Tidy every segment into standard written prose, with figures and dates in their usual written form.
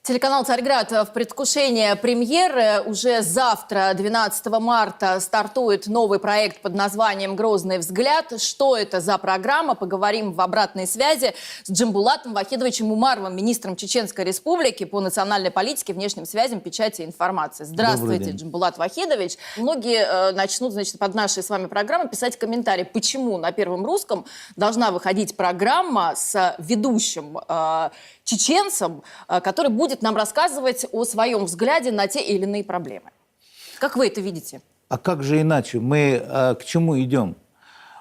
Телеканал «Царьград» в предвкушении премьеры. Уже завтра, 12 марта, стартует новый проект под названием «Грозный взгляд». Что это за программа? Поговорим в обратной связи с Джамбулатом Вахидовичем Умаровым, министром Чеченской Республики по национальной политике, внешним связям, печати и информации. Здравствуйте, Джамбулат Вахидович. Многие начнут, под нашей с вами программой писать комментарии, почему на Первом Русском должна выходить программа с ведущим чеченцем, который будет нам рассказывать о своем взгляде на те или иные проблемы. Как вы это видите? А как же иначе? Мы к чему идем?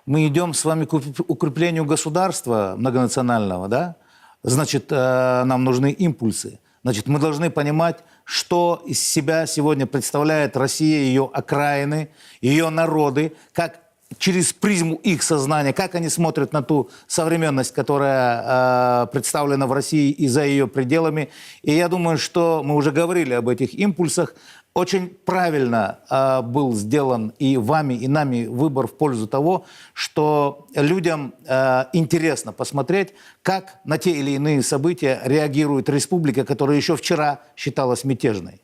Мы идем с вами к укреплению государства многонационального, да? Значит, нам нужны импульсы. Значит, мы должны понимать, что из себя сегодня представляет Россия, ее окраины, ее народы, как через призму их сознания, как они смотрят на ту современность, которая представлена в России и за ее пределами. И я думаю, что мы уже говорили об этих импульсах. Очень правильно был сделан и вами, и нами выбор в пользу того, что людям интересно посмотреть, как на те или иные события реагирует республика, которая еще вчера считалась мятежной.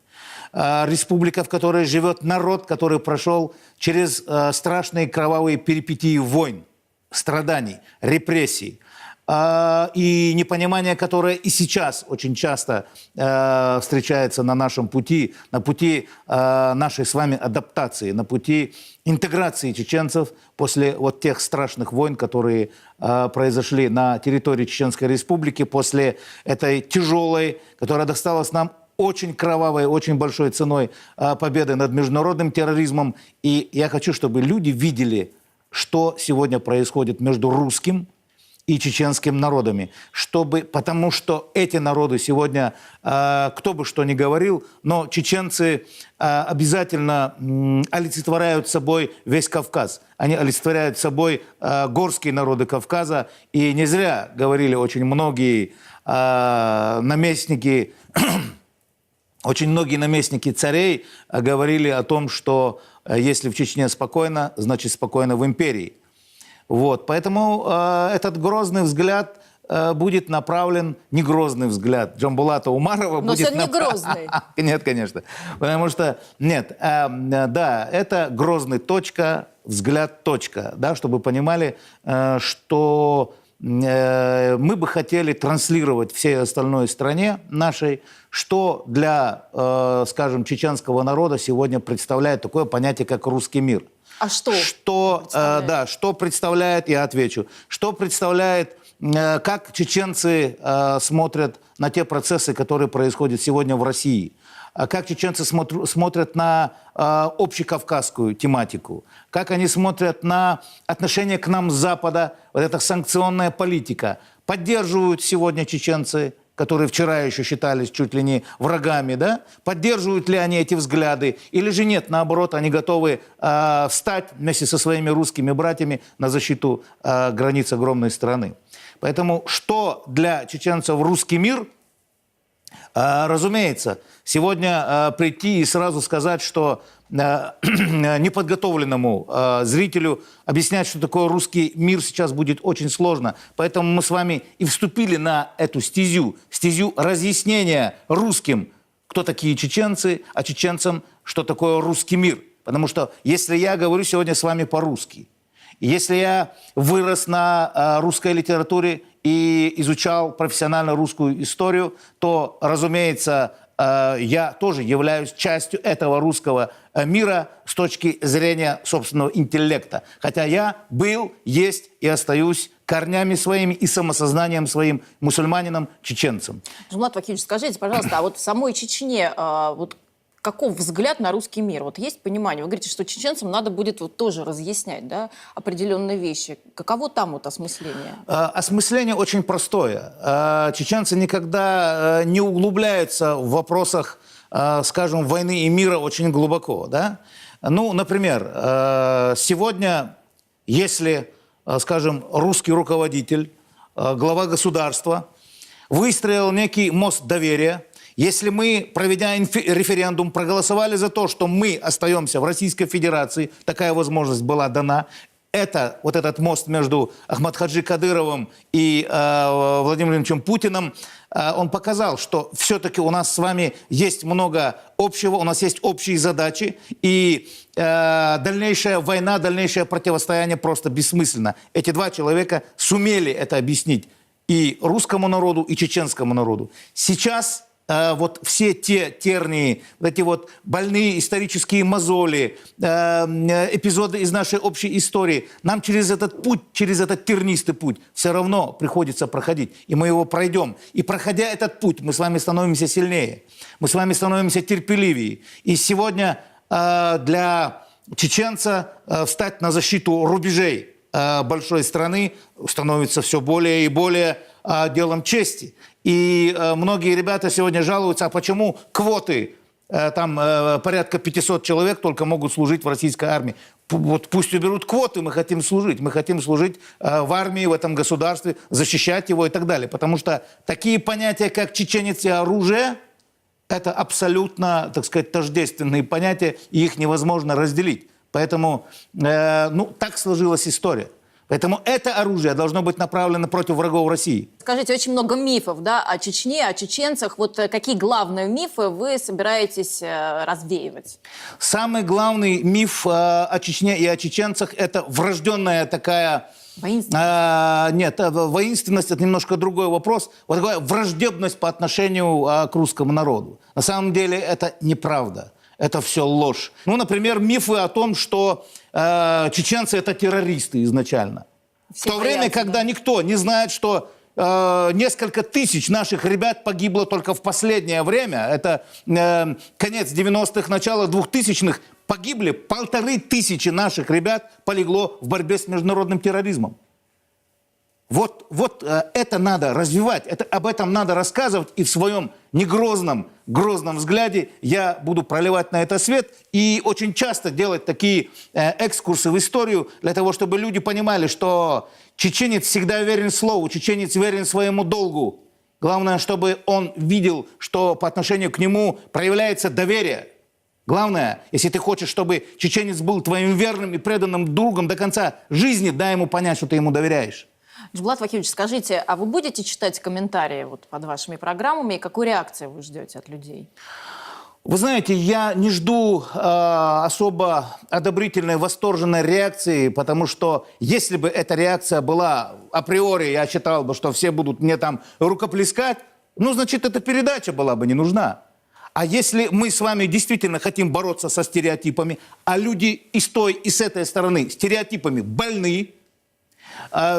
Республика, в которой живет народ, который прошел через страшные кровавые перипетии войн, страданий, репрессий. И непонимание, которое и сейчас очень часто встречается на нашем пути, на пути нашей с вами адаптации, на пути интеграции чеченцев после вот тех страшных войн, которые произошли на территории Чеченской Республики, после этой тяжелой, которая досталась нам очень кровавой, очень большой ценой победы над международным терроризмом. И я хочу, чтобы люди видели, что сегодня происходит между русским и чеченским народами. Потому что эти народы сегодня, кто бы что ни говорил, но чеченцы обязательно олицетворяют собой весь Кавказ. Они олицетворяют собой горские народы Кавказа. И не зря говорили очень многие наместники, очень многие наместники царей говорили о том, что если в Чечне спокойно, значит спокойно в империи. Вот. Поэтому этот грозный взгляд будет направлен, не грозный взгляд Джамбулата Умарова. Но будет не грозный. Нет, конечно. Потому что, нет, да, это грозный точка, взгляд точка, да, чтобы понимали, что мы бы хотели транслировать всей остальной стране нашей, что для, скажем, чеченского народа сегодня представляет такое понятие, как русский мир. А что? Что представляет, я отвечу, что представляет, как чеченцы смотрят на те процессы, которые происходят сегодня в России. Как чеченцы смотрят на общекавказскую тематику, как они смотрят на отношение к нам с Запада, вот эта санкционная политика. Поддерживают сегодня чеченцы, которые вчера еще считались чуть ли не врагами, да? Поддерживают ли они эти взгляды, или же нет, наоборот, они готовы встать вместе со своими русскими братьями на защиту границ огромной страны. Поэтому что для чеченцев русский мир? Разумеется, сегодня прийти и сразу сказать, что неподготовленному зрителю объяснять, что такое русский мир, сейчас будет очень сложно. Поэтому мы с вами и вступили на эту стезю разъяснения русским, кто такие чеченцы, а чеченцам, что такое русский мир. Потому что если я говорю сегодня с вами по-русски, если я вырос на русской литературе и изучал профессионально русскую историю, то, разумеется, я тоже являюсь частью этого русского мира с точки зрения собственного интеллекта. Хотя я был, есть и остаюсь корнями своими и самосознанием своим мусульманином, чеченцем. Джамбулат Вахидович, скажите, пожалуйста, а вот в самой Чечне каков взгляд на русский мир? Вот есть понимание? Вы говорите, что чеченцам надо будет тоже разъяснять, да, определенные вещи. Каково там осмысление? Осмысление очень простое. Чеченцы никогда не углубляются в вопросах, скажем, войны и мира очень глубоко. Да? Ну, например, сегодня, если, скажем, русский руководитель, глава государства, выстроил некий мост доверия, если мы, проведя референдум, проголосовали за то, что мы остаемся в Российской Федерации, такая возможность была дана, это, вот этот мост между Ахмадхаджи Кадыровым и Владимиром Владимировичем Путиным, он показал, что все-таки у нас с вами есть много общего, у нас есть общие задачи, и дальнейшая война, дальнейшее противостояние просто бессмысленно. Эти два человека сумели это объяснить и русскому народу, и чеченскому народу. Сейчас вот все те тернии, вот эти вот больные исторические мозоли, эпизоды из нашей общей истории, нам через этот путь, через этот тернистый путь все равно приходится проходить. И мы его пройдем. И проходя этот путь, мы с вами становимся сильнее, мы с вами становимся терпеливее. И сегодня для чеченца встать на защиту рубежей большой страны становится все более и более делом чести. И многие ребята сегодня жалуются, а почему квоты, там порядка 500 человек только могут служить в российской армии. Вот пусть уберут квоты, мы хотим служить в армии, в этом государстве, защищать его и так далее. Потому что такие понятия, как чеченец и оружие, это абсолютно, так сказать, тождественные понятия, и их невозможно разделить. Поэтому, так сложилась история. Поэтому это оружие должно быть направлено против врагов России. Скажите, очень много мифов, да, о Чечне, о чеченцах. Вот какие главные мифы вы собираетесь развеивать? Самый главный миф о Чечне и о чеченцах – это врожденная такая... Воинственность? Нет, воинственность – это немножко другой вопрос. Вот такая враждебность по отношению к русскому народу. На самом деле это неправда. Это все ложь. Например, мифы о том, что чеченцы – это террористы изначально. Все в то время, когда никто не знает, что несколько тысяч наших ребят погибло только в последнее время, это конец 90-х, начало 2000-х, погибли 1500 наших ребят, полегло в борьбе с международным терроризмом. Вот это надо развивать, об этом надо рассказывать, и в своем грозном взгляде я буду проливать на это свет и очень часто делать такие экскурсы в историю для того, чтобы люди понимали, что чеченец всегда верен слову, чеченец верен своему долгу. Главное, чтобы он видел, что по отношению к нему проявляется доверие. Главное, если ты хочешь, чтобы чеченец был твоим верным и преданным другом до конца жизни, дай ему понять, что ты ему доверяешь. Джамбулат Вахидович, скажите, а вы будете читать комментарии под вашими программами, и какую реакцию вы ждете от людей? Вы знаете, я не жду особо одобрительной, восторженной реакции, потому что если бы эта реакция была априори, я считал бы, что все будут мне там рукоплескать, значит, эта передача была бы не нужна. А если мы с вами действительно хотим бороться со стереотипами, а люди и с той, и с этой стороны стереотипами больны,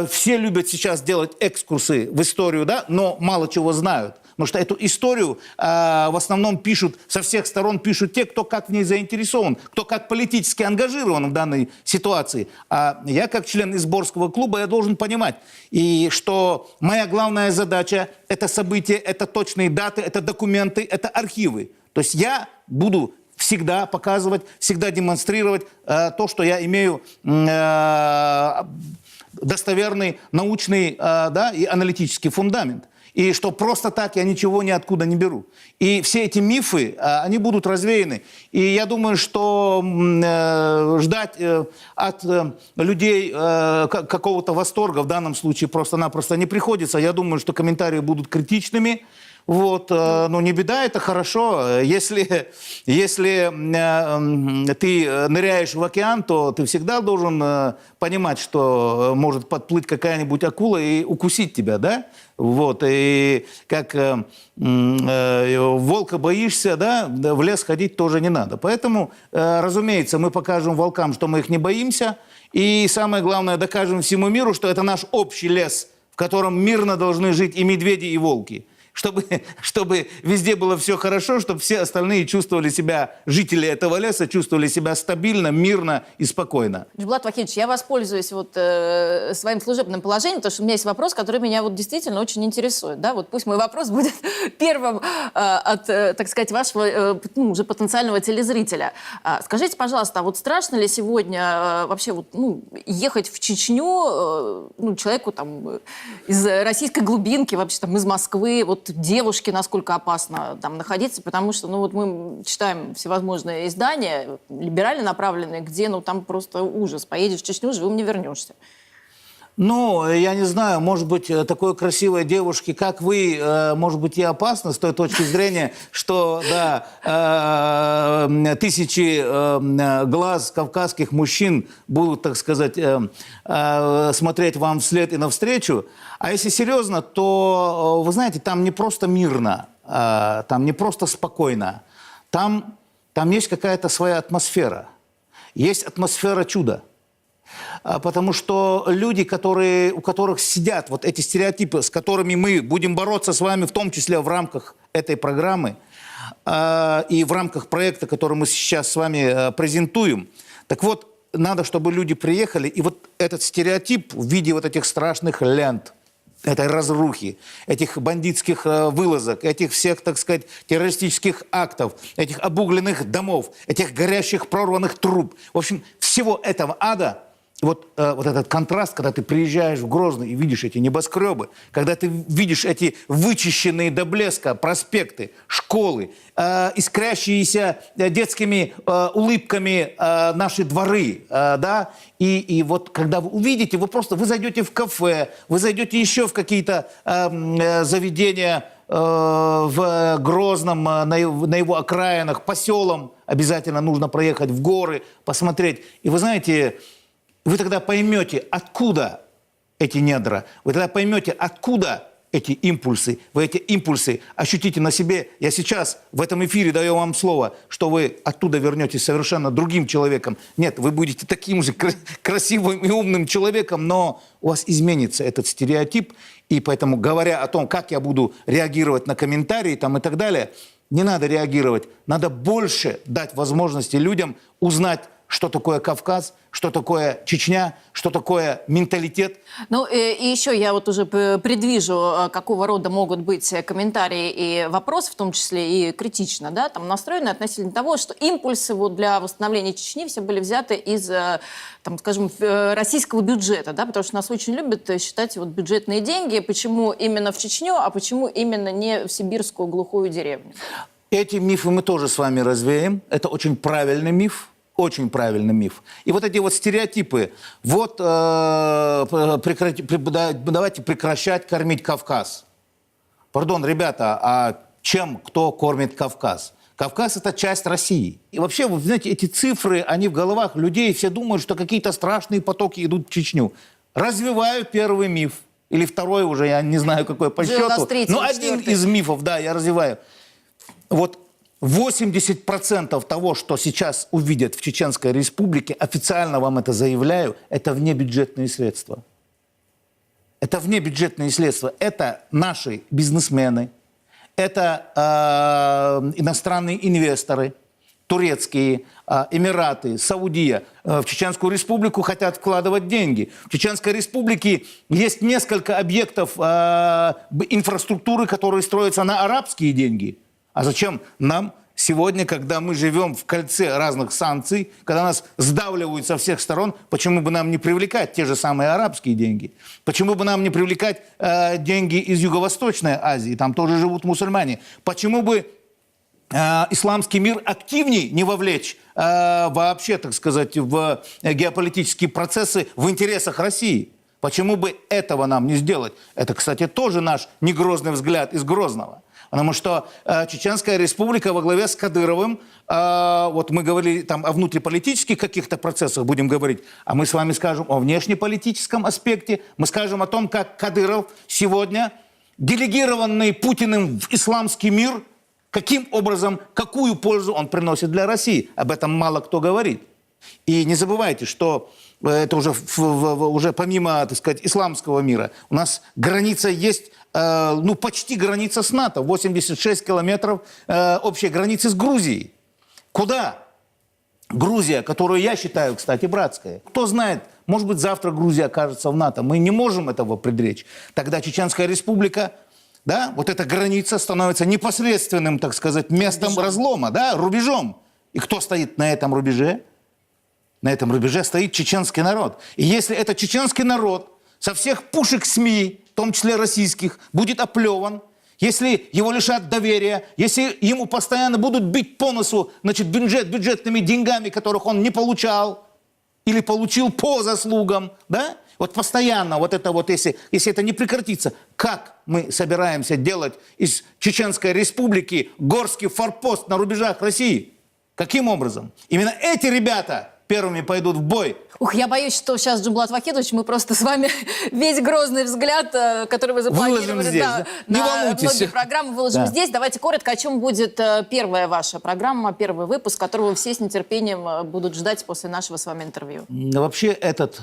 все любят сейчас делать экскурсы в историю, да, но мало чего знают. Потому что эту историю в основном пишут, со всех сторон пишут те, кто как в ней заинтересован, кто как политически ангажирован в данной ситуации. А я, как член Изборского клуба, я должен понимать, и что моя главная задача – это события, это точные даты, это документы, это архивы. То есть я буду всегда показывать, всегда демонстрировать то, что я имею достоверный научный и аналитический фундамент. И что просто так я ничего ниоткуда не беру. И все эти мифы, они будут развеяны. И я думаю, что ждать от людей какого-то восторга в данном случае просто-напросто не приходится. Я думаю, что комментарии будут критичными. Но не беда, это хорошо. Если ты ныряешь в океан, то ты всегда должен понимать, что может подплыть какая-нибудь акула и укусить тебя, да? И как волка боишься, да, в лес ходить тоже не надо. Поэтому, разумеется, мы покажем волкам, что мы их не боимся. И самое главное, докажем всему миру, что это наш общий лес, в котором мирно должны жить и медведи, и волки. Чтобы везде было все хорошо, чтобы все остальные чувствовали себя, жители этого леса, чувствовали себя стабильно, мирно и спокойно. Джамбулат Вахидович, я воспользуюсь своим служебным положением, потому что у меня есть вопрос, который меня действительно очень интересует. Да? Пусть мой вопрос будет первым от, так сказать, вашего уже потенциального телезрителя. Скажите, пожалуйста, а страшно ли сегодня вообще ехать в Чечню человеку из российской глубинки, вообще из Москвы, вот девушке насколько опасно там находиться, потому что, ну, вот мы читаем всевозможные издания, либерально направленные, где, ну, там просто ужас. Поедешь в Чечню, живым не вернешься. Ну, я не знаю, может быть, такой красивой девушке, как вы, может быть, и опасно с той точки зрения, что, да, тысячи глаз кавказских мужчин будут, так сказать, смотреть вам вслед и навстречу. А если серьезно, то, вы знаете, там не просто мирно, там не просто спокойно, там есть какая-то своя атмосфера, есть атмосфера чуда. Потому что люди, у которых сидят вот эти стереотипы, с которыми мы будем бороться с вами, в том числе в рамках этой программы и в рамках проекта, который мы сейчас с вами презентуем. Так вот, надо, чтобы люди приехали, и вот этот стереотип в виде вот этих страшных лент, этой разрухи, этих бандитских вылазок, этих всех, так сказать, террористических актов, этих обугленных домов, этих горящих прорванных труб, в общем, всего этого ада. Вот этот контраст, когда ты приезжаешь в Грозный и видишь эти небоскребы, когда ты видишь эти вычищенные до блеска проспекты, школы, искрящиеся детскими улыбками наши дворы, да, и вот когда вы увидите, вы зайдете в кафе, вы зайдете еще в какие-то заведения в Грозном, на его окраинах, по селам обязательно нужно проехать, в горы, посмотреть. И вы знаете, вы тогда поймете, откуда эти недра, вы тогда поймете, откуда эти импульсы. Вы эти импульсы ощутите на себе. Я сейчас в этом эфире даю вам слово, что вы оттуда вернетесь совершенно другим человеком. Нет, вы будете таким же красивым и умным человеком, но у вас изменится этот стереотип. И поэтому, говоря о том, как я буду реагировать на комментарии там, и так далее, не надо реагировать. Надо больше дать возможности людям узнать, что такое Кавказ, что такое Чечня, что такое менталитет. Ну, и еще я вот уже предвижу, какого рода могут быть комментарии и вопросы, в том числе и критично, да, там настроены относительно того, что импульсы вот для восстановления Чечни все были взяты из, там, скажем, российского бюджета, да, потому что нас очень любят считать вот бюджетные деньги. Почему именно в Чечню, а почему именно не в сибирскую глухую деревню? Эти мифы мы тоже с вами развеем. Это очень правильный миф. Очень правильный миф. И вот эти вот стереотипы. Вот давайте прекращать кормить Кавказ. Пардон, ребята, а чем кто кормит Кавказ? Кавказ – это часть России. И вообще, вы знаете, эти цифры, они в головах людей, все думают, что какие-то страшные потоки идут в Чечню. Развиваю первый миф. Или второй уже, я не знаю, какой по счету. Но один из мифов, да, я развиваю. Вот 80% того, что сейчас увидят в Чеченской Республике, официально вам это заявляю, это внебюджетные средства. Это внебюджетные средства. Это наши бизнесмены, это иностранные инвесторы, турецкие, Эмираты, Саудия. В Чеченскую Республику хотят вкладывать деньги. В Чеченской Республике есть несколько объектов инфраструктуры, которые строятся на арабские деньги. А зачем нам сегодня, когда мы живем в кольце разных санкций, когда нас сдавливают со всех сторон, почему бы нам не привлекать те же самые арабские деньги? Почему бы нам не привлекать деньги из Юго-Восточной Азии? Там тоже живут мусульмане. Почему бы исламский мир активнее не вовлечь вообще, так сказать, в геополитические процессы в интересах России? Почему бы этого нам не сделать? Это, кстати, тоже наш негрозный взгляд из Грозного. Потому что Чеченская Республика во главе с Кадыровым, вот мы говорили там о внутриполитических каких-то процессах, будем говорить, а мы с вами скажем о внешнеполитическом аспекте, мы скажем о том, как Кадыров сегодня, делегированный Путиным в исламский мир, каким образом, какую пользу он приносит для России. Об этом мало кто говорит. И не забывайте, что это уже помимо, так сказать, исламского мира, у нас граница есть, ну, почти граница с НАТО, 86 километров общей границы с Грузией. Куда? Грузия, которую я считаю, кстати, братская. Кто знает, может быть, завтра Грузия окажется в НАТО. Мы не можем этого предречь. Тогда Чеченская Республика, да, вот эта граница становится непосредственным, так сказать, местом разлома, да, рубежом. И кто стоит на этом рубеже? На этом рубеже стоит чеченский народ. И если этот чеченский народ со всех пушек СМИ, в том числе российских, будет оплеван, если его лишат доверия, если ему постоянно будут бить по носу, значит, бюджетными деньгами, которых он не получал или получил по заслугам, да? Вот постоянно вот это вот, если это не прекратится, как мы собираемся делать из Чеченской Республики горский форпост на рубежах России? Каким образом? Именно эти ребята первыми пойдут в бой. Ух, я боюсь, что сейчас, Джумбулат Вахидович, мы просто с вами весь грозный взгляд, который вы запланировали здесь, да? Не на волнуйтесь. многие программы, выложим Да. здесь. Давайте коротко, о чем будет первая ваша программа, первый выпуск, которого все с нетерпением будут ждать после нашего с вами интервью. Вообще этот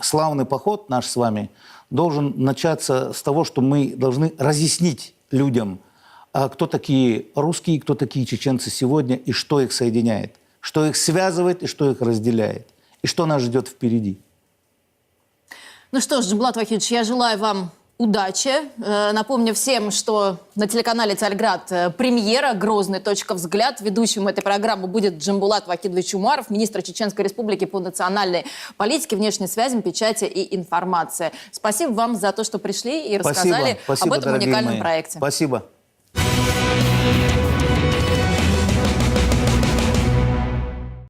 славный поход наш с вами должен начаться с того, что мы должны разъяснить людям, кто такие русские, кто такие чеченцы сегодня и что их соединяет, что их связывает и что их разделяет, и что нас ждет впереди. Ну что ж, Джумбулат Вахидович, я желаю вам удачи. Напомню всем, что на телеканале «Царьград» премьера «Грозный. Взгляд». Ведущим этой программы будет Джумбулат Вахидович Умаров, министр Чеченской Республики по национальной политике, внешней связям, печати и информации. Спасибо вам за то, что пришли и рассказали Спасибо, об этом дорогие уникальном мои. проекте. Спасибо.